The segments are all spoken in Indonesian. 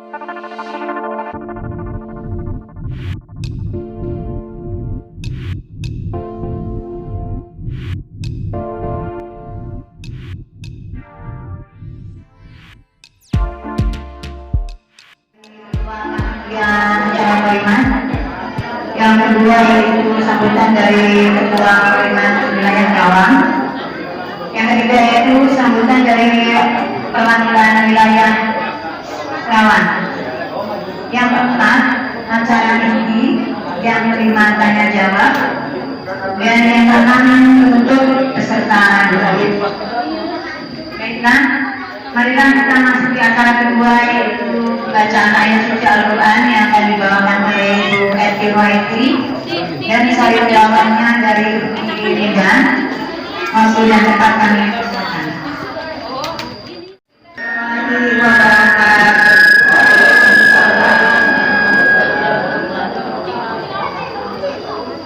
Yang kedua yaitu sambutan dari Ketua Korimat Wilayah Karawang. Yang ketiga yaitu sambutan dari Perwakilan Wilayah Karawang. Yang keempat, acara ini yang terima tanya jawab. Dan yang keenam untuk peserta didik. Baiklah, marilah kita masuk ke acara kedua yaitu bacaan ayat suci Al-Quran yang akan dibawakan oleh Ibu Eti Rohiti dan sayur jawabannya dari Ibu Medan. Waktu yang tepat kami persilakan.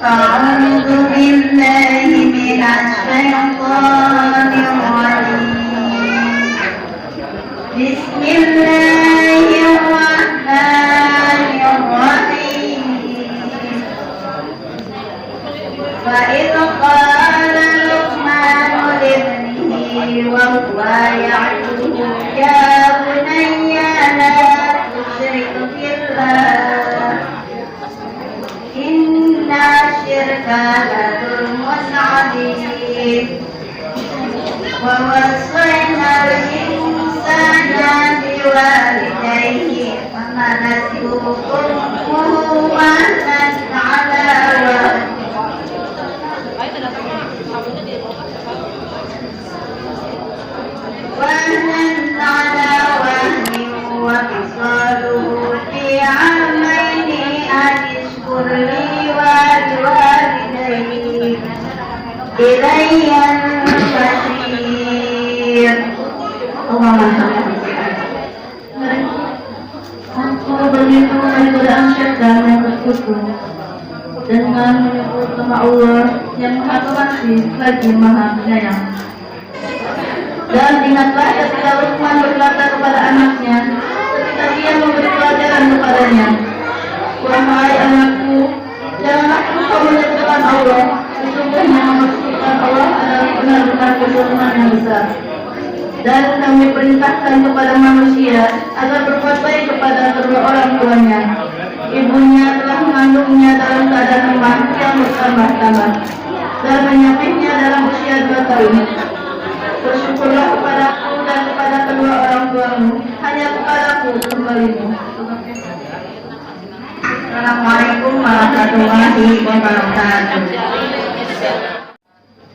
A'udzu billahi minasy syaithanir rajim. Bismillahirrahmanirrahim. Wa idh qala Luqmanu libnihi wa huwa ya'idhuhu ya bunayya la tusyrik billah inna syirka la dzulmun 'adzim. Wa wassayna al-insana biwalidayhi hamalatuhu ummuhu wahnan 'ala wahnin 'ala wahnin wa fisaluhu fi 'amaini an ishkur li wa liwalidayhi ilayya al-masir. Aku begitu Al-Quran dan bersyukur dengan menyebut nama Allah yang Maha Pengasih lagi Maha Penyayang. Dan ingatlah ketika Luqman berkata kepada anaknya ketika dia memberi pelajaran kepadanya, wahai anakku, janganlah engkau menyekutukan Allah. Sesungguhnya menyekutukan Allah adalah benar-benar kezaliman yang besar. Dan kami perintahkan kepada manusia agar berbuat baik kepada kedua orang tuanya. Ibunya telah mengandungnya dalam keadaan lemah yang bertambah-tambah dan menyapihnya dalam usia 2 tahun. Bersyukurlah kepadaku dan kepada kedua orang tuamu, hanya kepadaku kembalimu. Assalamualaikum warahmatullahi wabarakatuh.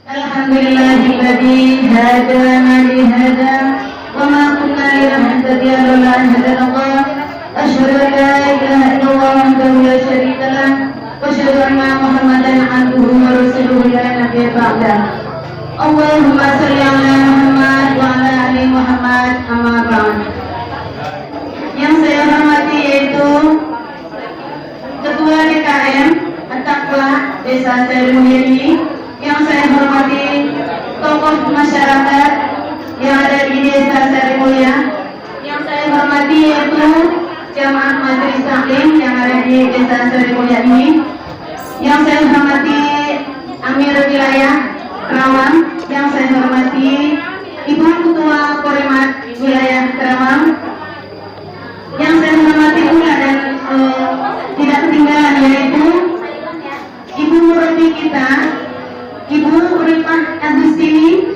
Alhamdulillahilladzi hadana li hada wa ma kunna linahtadiya laula an hadana Allah. Asyhadu an la ilaha illallah wahdahu la syarika lah wa asyhadu anna Muhammadan abduhu wa rasuluhu la nabiyya ba'dah. Allahumma shalli ala Muhammad wa ala ali Muhammad amma ba'd. Yang saya hormati yaitu Ketua DKM At-Taqwa Desa Sarimulyadi. Yang saya hormati tokoh masyarakat yang ada di Desa Sarimulya. Yang saya hormati yaitu Jamaah Majelis Taklim yang ada di Desa Sarimulya ini. Yang saya hormati Amir Wilayah Karawang. Yang saya hormati Ibu Ketua Korimat Wilayah Karawang. Yang saya hormati pula dan tidak ketinggalan yaitu Ibu Murti kita, Ibu Rifah Agustini,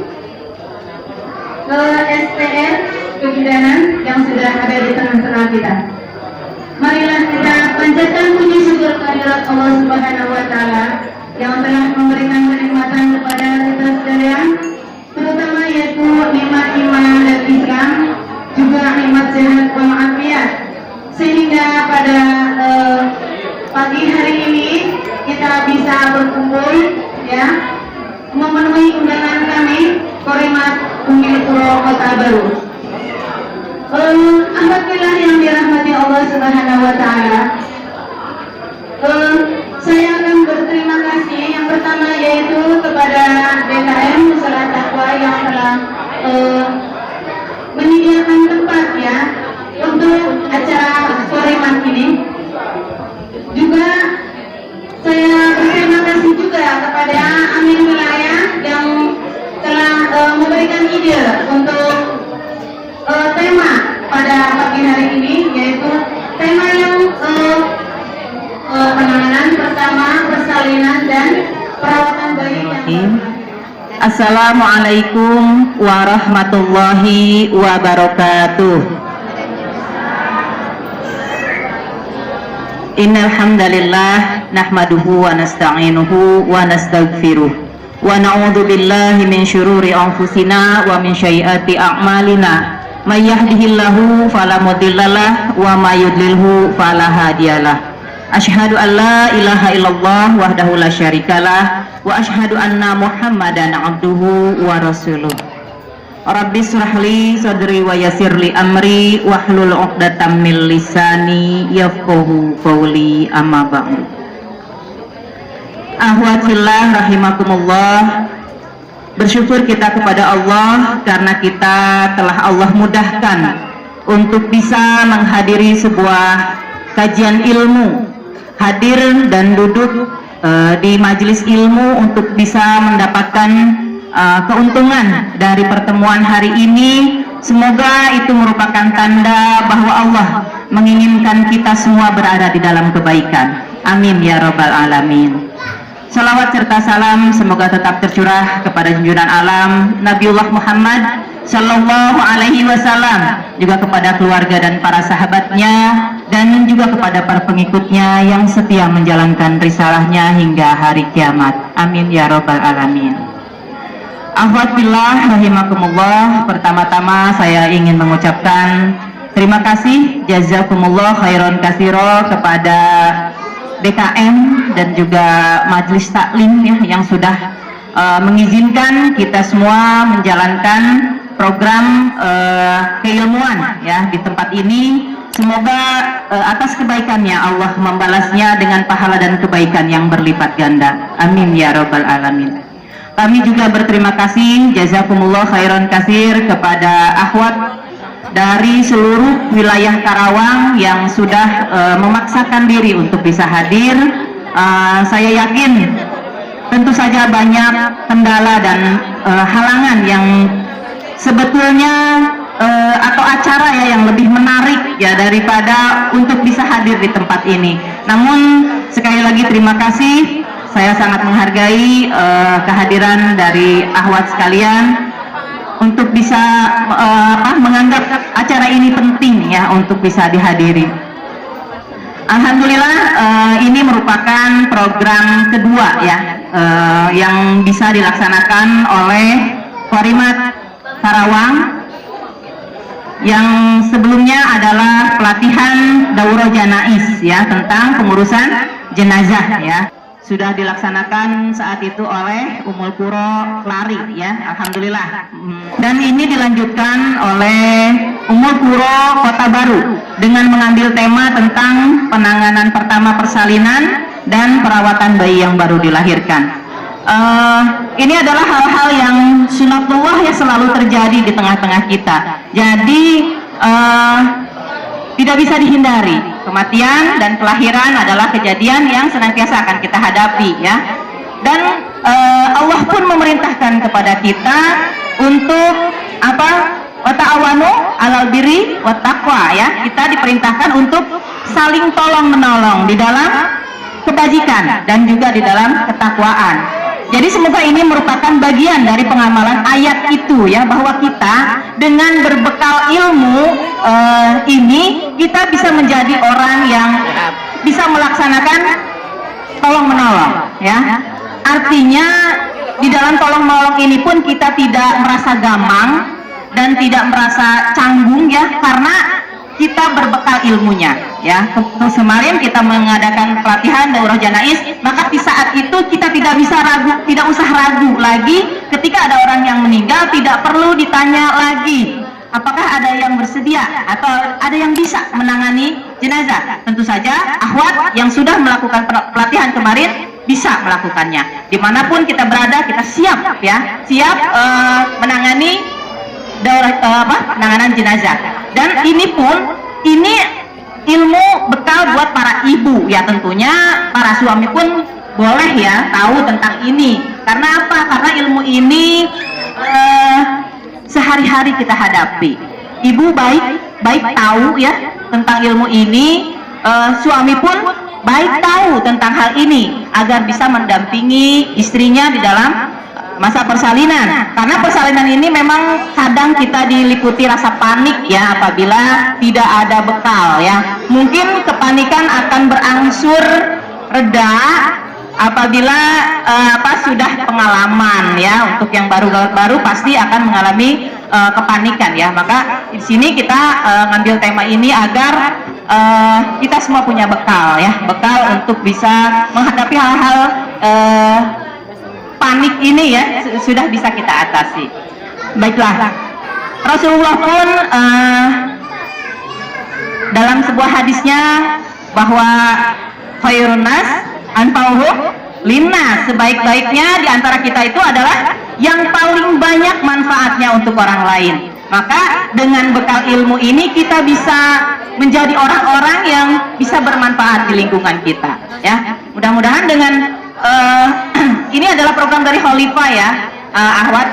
ke SPR Kebidanan yang sudah ada di tengah-tengah kita. Marilah kita panjatkan puji syukur kehadirat Allah Subhanahu wa Ta'ala yang telah memberikan kenikmatan kepada kita sekalian, terutama yaitu nikmat iman dan Islam, juga nikmat sehat walafiat, sehingga pada pagi hari ini kita bisa berkumpul, ya, memenuhi undangan kami Korimat Umi Puro Kota Baru. Alhamdulillah yang dirahmati Allah Subhanahu wa Ta'ala. Saya akan berterima kasih yang pertama yaitu kepada DKM Musyawarah Taqwa yang telah menyediakan tempat, ya, untuk acara ide untuk tema pada pagi hari ini, yaitu tema yang penanganan pertama, persalinan dan perawatan bayi yang Assalamualaikum warahmatullahi wabarakatuh. Innal hamdalillah nahmaduhu wa nasta'inuhu wa nastaghfiruh wa na'udzu billahi min syururi anfusina wa min sayyiati a'malina. May yahdihillahu fala mudhillalah wa may yudlilhu fala hadiyalah. Asyhadu an la ilaha illallah wahdahu la syarikalah wa asyhadu anna Muhammadan abduhu wa rasuluh. Rabbi shrahli sadri wa yassirli amri wahlul 'uqdatam min lisani yafqahu qawli, amma ba'du. Ahwatillah rahimakumullah. Bersyukur kita kepada Allah karena kita telah Allah mudahkan untuk bisa menghadiri sebuah kajian ilmu, hadir dan duduk di majelis ilmu untuk bisa mendapatkan keuntungan dari pertemuan hari ini. Semoga itu merupakan tanda bahwa Allah menginginkan kita semua berada di dalam kebaikan. Amin ya rabbal alamin. Salawat serta salam semoga tetap tercurah kepada junjungan alam Nabiullah Muhammad Sallallahu Alaihi Wasallam, juga kepada keluarga dan para sahabatnya, dan juga kepada para pengikutnya yang setia menjalankan risalahnya hingga hari kiamat. Amin ya rabbal alamin. Akhwatillah rahimakumullah. Pertama-tama saya ingin mengucapkan terima kasih jazakumullah khairan katsiro kepada DKM dan juga Majelis Taklim ya, yang sudah mengizinkan kita semua menjalankan program keilmuan ya di tempat ini. Semoga atas kebaikannya Allah membalasnya dengan pahala dan kebaikan yang berlipat ganda. Amin ya rabbal alamin. Kami juga berterima kasih jazakumullah khairan katsir kepada akhwat dari seluruh wilayah Karawang yang sudah memaksakan diri untuk bisa hadir. Saya yakin tentu saja banyak kendala dan halangan yang sebetulnya atau acara ya yang lebih menarik ya daripada untuk bisa hadir di tempat ini. Namun sekali lagi terima kasih. Saya sangat menghargai kehadiran dari akhwat sekalian untuk bisa menganggap acara ini penting ya untuk bisa dihadiri. Alhamdulillah ini merupakan program kedua ya yang bisa dilaksanakan oleh Korimat Karawang, yang sebelumnya adalah pelatihan Daurah Janais ya tentang pengurusan jenazah ya. Sudah dilaksanakan saat itu oleh Ummul Qura Lari ya, alhamdulillah. Dan ini dilanjutkan oleh Ummul Qura Kota Baru dengan mengambil tema tentang penanganan pertama persalinan dan perawatan bayi yang baru dilahirkan. Ini adalah hal-hal yang sunatullah ya selalu terjadi di tengah-tengah kita. Jadi tidak bisa dihindari. Kematian dan kelahiran adalah kejadian yang senantiasa akan kita hadapi ya. Dan Allah pun memerintahkan kepada kita untuk apa? Wa ta'awanu 'alal birri wat taqwa ya. Kita diperintahkan untuk saling tolong menolong di dalam kebajikan dan juga di dalam ketakwaan. Jadi semoga ini merupakan bagian dari pengamalan ayat itu ya, bahwa kita dengan berbekal ilmu ini kita bisa menjadi orang yang bisa melaksanakan tolong menolong ya. Artinya di dalam tolong menolong ini pun kita tidak merasa gamang dan tidak merasa canggung ya, karena kita berbekal ilmunya ya. Kemarin kita mengadakan pelatihan Daurah Janais, maka di saat itu kita tidak bisa ragu, tidak usah ragu lagi ketika ada orang yang meninggal, tidak perlu ditanya lagi apakah ada yang bersedia atau ada yang bisa menangani jenazah. Tentu saja akhwat yang sudah melakukan pelatihan kemarin bisa melakukannya. Dimanapun kita berada, kita siap ya, siap menangani penanganan jenazah. Dan ini ilmu bekal buat para ibu ya, tentunya para suami pun boleh ya tahu tentang ini. Karena apa? Karena ilmu ini sehari-hari kita hadapi. Ibu baik tahu ya tentang ilmu ini, suami pun baik tahu tentang hal ini agar bisa mendampingi istrinya di dalam masa persalinan. Karena persalinan ini memang kadang kita diliputi rasa panik ya apabila tidak ada bekal ya. Mungkin kepanikan akan berangsur reda apabila sudah pengalaman ya. Untuk yang baru pasti akan mengalami kepanikan ya. Maka di sini kita ngambil tema ini agar kita semua punya bekal ya, bekal untuk bisa menghadapi hal-hal panik ini ya, sudah bisa kita atasi. Baiklah, Rasulullah pun dalam sebuah hadisnya bahwa khairun nas anfa'uhum linnas, sebaik-baiknya di antara kita itu adalah yang paling banyak manfaatnya untuk orang lain. Maka dengan bekal ilmu ini kita bisa menjadi orang-orang yang bisa bermanfaat di lingkungan kita ya. Mudah-mudahan dengan ini adalah program dari Khalifah ya, Ahwat.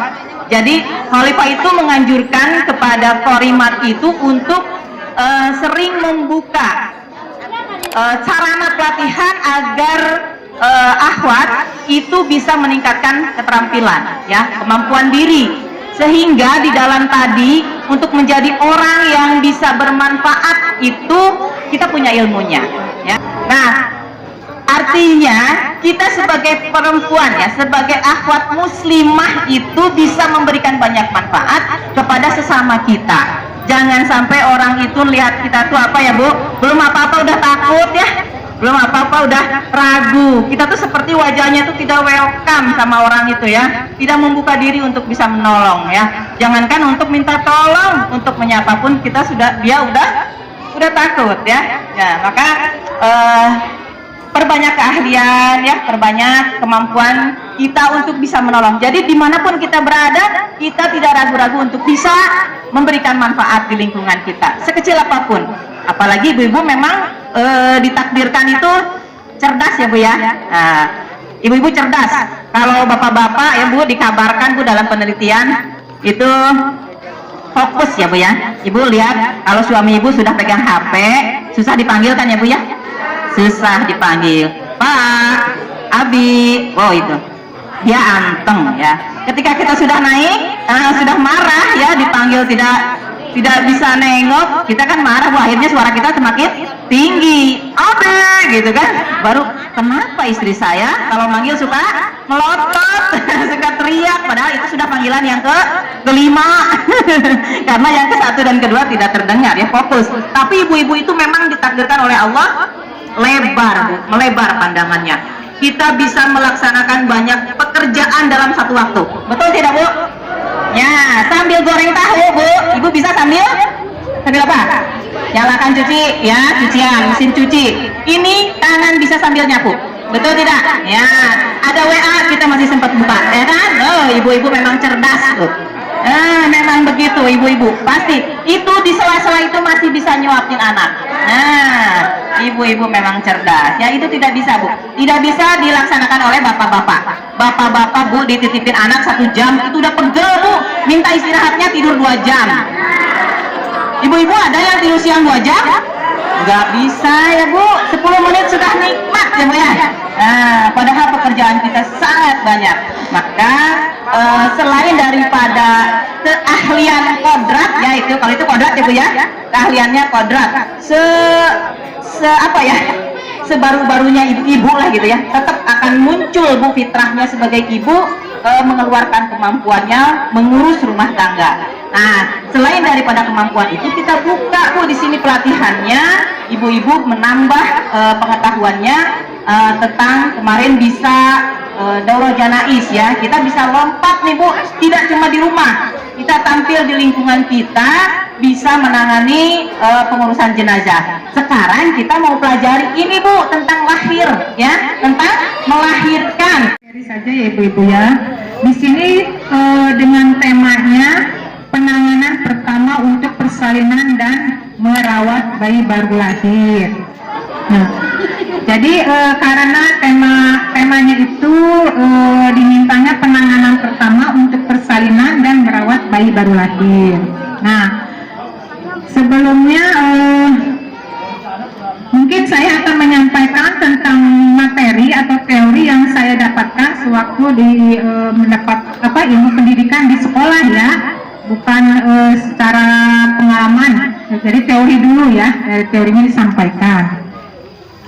Jadi Khalifah itu menganjurkan kepada Korimat itu untuk sering membuka sarana pelatihan agar Ahwat itu bisa meningkatkan keterampilan ya, kemampuan diri, sehingga di dalam tadi untuk menjadi orang yang bisa bermanfaat itu kita punya ilmunya ya. Nah, artinya kita sebagai perempuan ya, sebagai akhwat muslimah itu bisa memberikan banyak manfaat kepada sesama kita. Jangan sampai orang itu lihat kita tuh apa ya Bu, belum apa-apa udah takut ya, belum apa-apa udah ragu. Kita tuh seperti wajahnya tuh tidak welcome sama orang itu ya, tidak membuka diri untuk bisa menolong ya. Jangankan untuk minta tolong, untuk menyapa pun kita dia udah takut ya. Ya maka perbanyak keahlian ya, perbanyak kemampuan kita untuk bisa menolong. Jadi dimanapun kita berada, kita tidak ragu-ragu untuk bisa memberikan manfaat di lingkungan kita, sekecil apapun. Apalagi ibu-ibu memang ditakdirkan itu cerdas ya Bu ya. Nah, ibu-ibu cerdas. Kalau bapak-bapak ya Bu, dikabarkan Bu dalam penelitian itu fokus ya Bu ya. Ibu lihat kalau suami ibu sudah pegang HP, susah dipanggil kan ya Bu ya? Susah dipanggil Pak, Abi, wow itu dia anteng ya. Ketika kita sudah naik, sudah marah ya, dipanggil tidak bisa nengok, kita kan marah. Wah, akhirnya suara kita semakin tinggi, Abi gitu kan. Baru kenapa istri saya kalau manggil suka melotot suka teriak, padahal itu sudah panggilan yang kelima karena yang ke-1 dan ke-2 tidak terdengar ya, fokus. Tapi ibu-ibu itu memang ditakdirkan oleh Allah melebar pandangannya. Kita bisa melaksanakan banyak pekerjaan dalam satu waktu. Betul tidak Bu? Ya, sambil goreng tahu Bu, ibu bisa sambil apa? Nyalakan cuci ya, cucian, mesin cuci. Ini tangan bisa sambil nyapu. Betul tidak? Ya, ada WA kita masih sempat buka, ya kan? Oh, ibu-ibu memang cerdas tuh. Memang begitu ibu-ibu, pasti itu di sela-sela itu masih bisa nyuapin anak. Nah, ibu-ibu memang cerdas ya. Itu tidak bisa Bu, tidak bisa dilaksanakan oleh bapak-bapak. Bapak-bapak Bu dititipin anak 1 jam itu udah pegel Bu, minta istirahatnya tidur 2 jam. Ibu-ibu ada yang tidur siang 2 jam? Nggak bisa ya Bu, 10 menit sudah nikmat ya Bu ya. Nah, padahal pekerjaan kita sangat banyak. Maka selain daripada keahlian kodrat ya, itu kalau itu kodrat ya Bu ya, keahliannya kodrat, sebaru-barunya ibu-ibu lah gitu ya, tetap akan muncul Bu fitrahnya sebagai ibu, mengeluarkan kemampuannya mengurus rumah tangga. Nah, selain daripada kemampuan itu, kita buka Bu di sini pelatihannya, ibu-ibu menambah pengetahuannya tentang kemarin bisa daurah janais ya. Kita bisa lompat nih Bu, tidak cuma di rumah, kita tampil di lingkungan kita, bisa menangani pengurusan jenazah. Sekarang kita mau pelajari ini Bu tentang lahir ya, tentang melahirkan. Dari saja ya ibu-ibu ya. Di sini dengan temanya penanganan pertama untuk persalinan dan merawat bayi baru lahir. Nah, Jadi karena temanya itu dimintanya penanganan pertama untuk persalinan dan merawat bayi baru lahir. Nah, sebelumnya mungkin saya akan menyampaikan tentang materi atau teori yang saya dapatkan sewaktu mendapat ilmu pendidikan di sekolah ya, bukan secara pengalaman. Jadi teori dulu ya, dari teorinya disampaikan.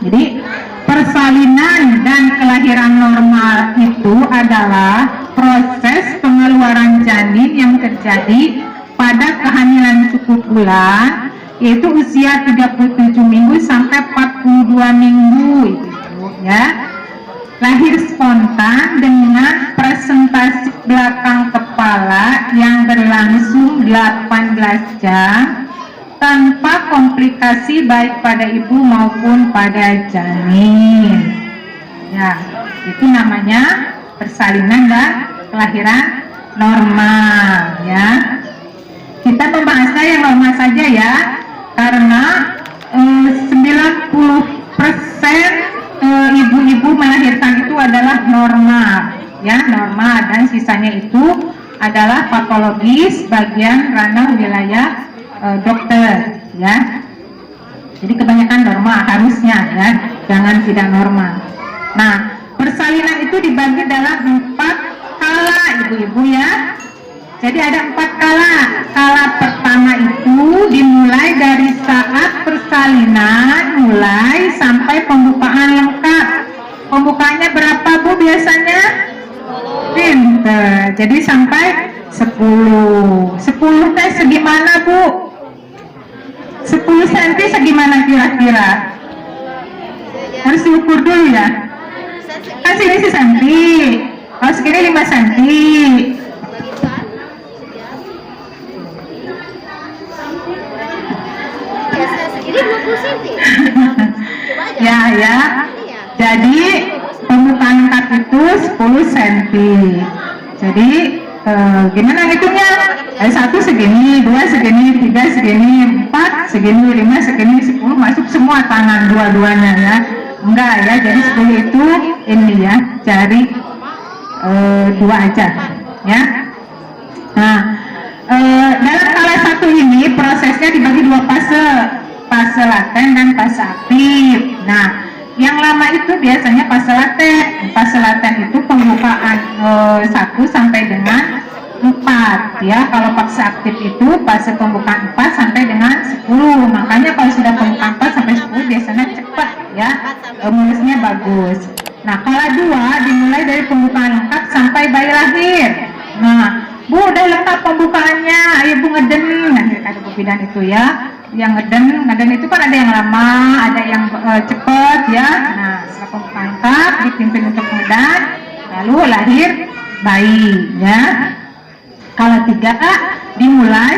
Jadi persalinan dan kelahiran normal itu adalah proses pengeluaran janin yang terjadi pada kehamilan cukup bulan, yaitu usia 37 minggu sampai 42 minggu gitu ya. Lahir spontan dengan presentasi belakang kepala yang berlangsung 18 jam tanpa komplikasi baik pada ibu maupun pada janin. Ya, itu namanya persalinan dan kelahiran normal ya. Kita membahasnya yang normal saja ya, karena 90% ibu-ibu melahirkan itu adalah normal ya, normal, dan sisanya itu adalah patologis bagian ranah wilayah dokter ya. Jadi kebanyakan normal harusnya ya, jangan tidak normal. Nah, persalinan itu dibagi dalam 4 kala ibu-ibu ya. Jadi ada 4 kala. Kala pertama itu dimulai dari saat persalinan mulai sampai pembukaan lengkap. Pembukaannya berapa Bu biasanya? Pinter. Jadi sampai 10. 10 teh segimana Bu? 10 cm segimana kira-kira? Harus diukur dulu ya. Kan sini cm. Kalau segini 5 cm. Ya. Jadi pembukaan lengkap itu 10 cm. Jadi gimana hitungnya? 1 segini, 2 segini, 3 segini, 4 segini, 5 segini, 10 masuk semua tangan dua-duanya ya. Enggak ya, jadi 10 itu ini ya, cari 2 aja ya. Nah, dalam kala 1 ini prosesnya dibagi 2 fase, fase laten dan fase aktif. Nah, yang lama itu biasanya fase laten. Fase laten itu pembukaan 1 sampai dengan 4 ya. Kalau fase aktif itu fase pembukaan 4 sampai dengan 10. Makanya kalau sudah pembukaan 4 sampai 10 biasanya cepat ya, mulusnya bagus. Nah, kala 2 dimulai dari pembukaan lengkap sampai bayi lahir. Nah, Bu udah lengkap pembukaannya, ayo Bu ngeden. Nah, ada Bu bidan itu ya, yang ngeden itu kan ada yang lama, ada yang cepet ya. Nah, setelah pembukaan lengkap dipimpin untuk ngeden, lalu lahir bayi ya. Kala 3 dimulai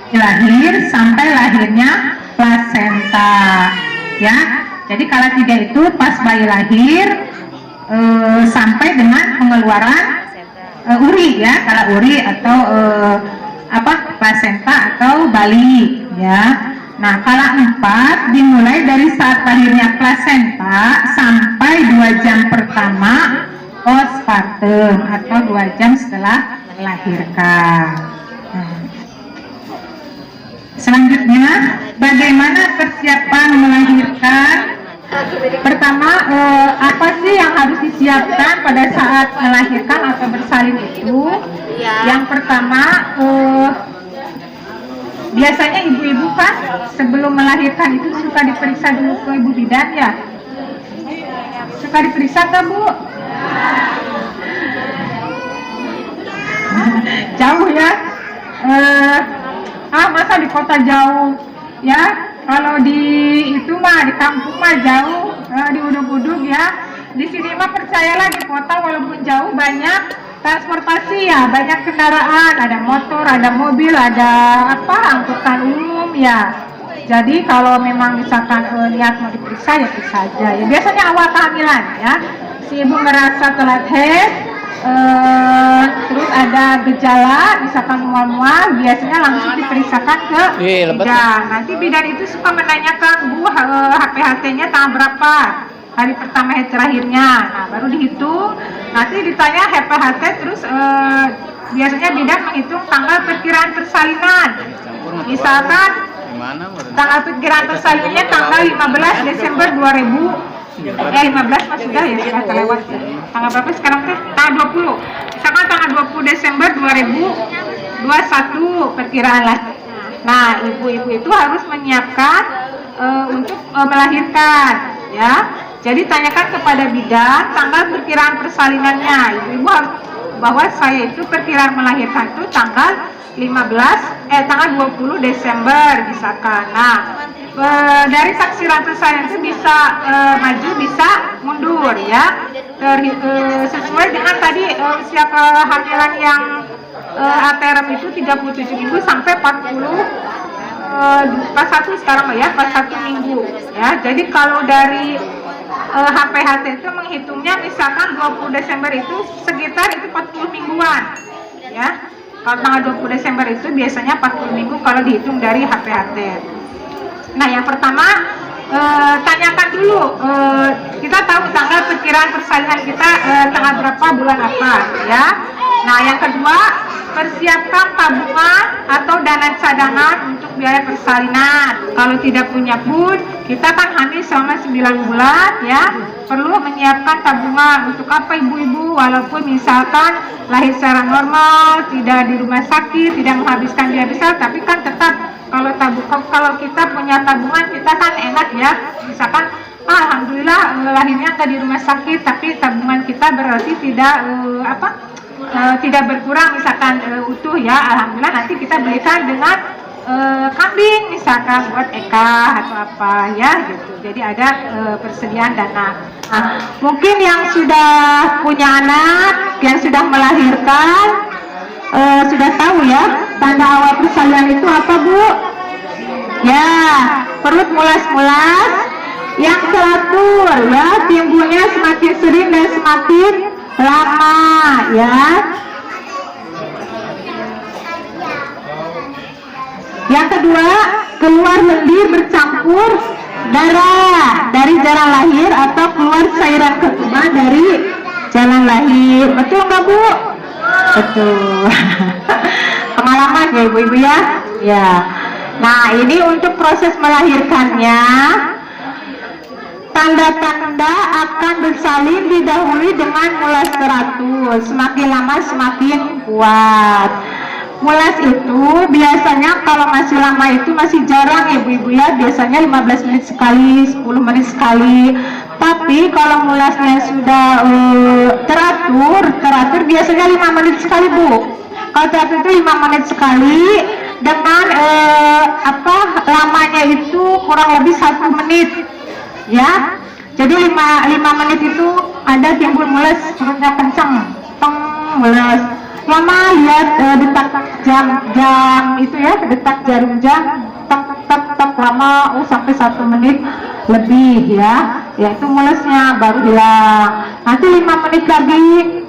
lahir sampai lahirnya plasenta ya. Jadi kala 3 itu pas bayi lahir sampai dengan pengeluaran uri ya, kala uri atau plasenta atau bali ya. Nah, kala 4 dimulai dari saat lahirnya plasenta sampai 2 jam pertama postpartum atau 2 jam setelah melahirkan. Selanjutnya, bagaimana persiapan melahirkan? Pertama, apa sih yang harus disiapkan pada saat melahirkan atau bersalin itu? Yang pertama, biasanya ibu-ibu kan sebelum melahirkan itu suka diperiksa dulu ke ibu bidan ya? Suka diperiksa nggak Bu? Jauh ya? Masa di kota jauh ya? Kalau di itu mah di kampung mah jauh, di uduk-uduk ya. Di sini mah percayalah di kota walaupun jauh banyak transportasi ya, banyak kendaraan, ada motor, ada mobil, ada angkutan umum ya. Jadi kalau memang misalkan niat mau diperiksa ya periksa aja. Ya biasanya awal kehamilan ya, si ibu merasa telat head, terus ada gejala, misalkan mual-mual, biasanya langsung diperiksakan ke bidan. Nanti bidan itu suka menanyakan, Bu, HPHT-nya tanggal berapa? Hari pertama, hari terakhirnya. Nah, baru dihitung. Nanti ditanya HPHT, terus biasanya bidan menghitung tanggal perkiraan persalinan. Misalkan tanggal perkiraan persalinannya tanggal 15 Desember 2000. 15 mas sudah ya, sudah terlewat. Tanggal berapa sekarang teh? Tanggal 20. Misalkan tanggal 20 Desember 2021 perkiraan lah. Nah, ibu-ibu itu harus menyiapkan untuk melahirkan, ya. Jadi tanyakan kepada bidan tanggal perkiraan persalinannya. Ibu-ibu harus bahwa saya itu perkiraan melahirkan itu tanggal 20 Desember misalkan. Nah, dari taksiran persalinan itu bisa maju, bisa mundur, ya. Sesuai dengan tadi usia kehamilan yang aterem itu 37 minggu sampai 41 sekarang ya, 41 minggu, ya. Jadi kalau dari HPHT itu menghitungnya misalkan 20 Desember itu sekitar itu 40 mingguan, ya. Kalau tanggal 20 Desember itu biasanya 40 minggu kalau dihitung dari HPHT. Nah, yang pertama tanyakan dulu, kita tahu tanggal perkiraan persalinan kita tanggal berapa, bulan apa, ya. Nah, yang kedua, persiapkan tabungan atau dana cadangan untuk biaya persalinan. Kalau tidak punya pun, kita kan hamil selama 9 bulan, ya, perlu menyiapkan tabungan. Untuk apa ibu-ibu? Walaupun misalkan lahir secara normal, tidak di rumah sakit, tidak menghabiskan biaya besar, tapi kan tetap kalau kita punya tabungan, kita kan enak, ya. Misalkan alhamdulillah lahirnya nggak di rumah sakit, tapi tabungan kita berarti tidak berkurang, misalkan utuh, ya. Alhamdulillah nanti kita belikan dengan kambing misalkan buat Eka atau apa, ya, gitu. Jadi ada persediaan dana. Nah, mungkin yang sudah punya anak, yang sudah melahirkan, sudah tahu ya tanda awal persalinan itu apa, Bu? Ya, perut mulas-mulas yang teratur, ya, timbulnya semakin sering dan semakin lama, ya. Yang kedua, keluar lendir bercampur darah dari jalan lahir atau keluar cairan ketuban dari jalan lahir. Betul nggak, Bu? Betul. Pengalaman ya ibu-ibu, ya. Ya. Nah, ini untuk proses melahirkannya. Tanda-tanda akan bersalin didahului dengan mulas teratur. Semakin lama semakin kuat. Mulas itu biasanya kalau masih lama itu masih jarang ya ibu-ibu, ya. Biasanya 15 menit sekali, 10 menit sekali. Tapi kalau mulasnya sudah teratur biasanya 5 menit sekali, Bu. Kalau teratur itu 5 menit sekali dengan lamanya itu kurang lebih 1 menit, ya. Jadi 5 menit itu ada timbul mulas perutnya kencang, mulas. Mama lihat detak jam itu, ya, detak jarum jam tak lama sampai 1 menit lebih, ya. Yaitu mulasnya baru hilang. Nanti 5 menit lagi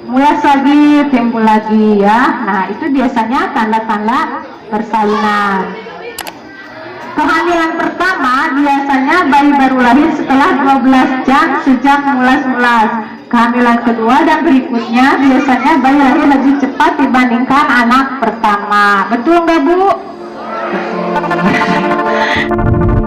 mulas lagi, timbul lagi, ya. Nah, itu biasanya tanda-tanda persalinan. Kehamilan pertama biasanya bayi baru lahir setelah 12 jam sejak mulas-mulas. Kehamilan kedua dan berikutnya biasanya bayi lahir lebih cepat dibandingkan anak pertama. Betul nggak, Bu? Betul.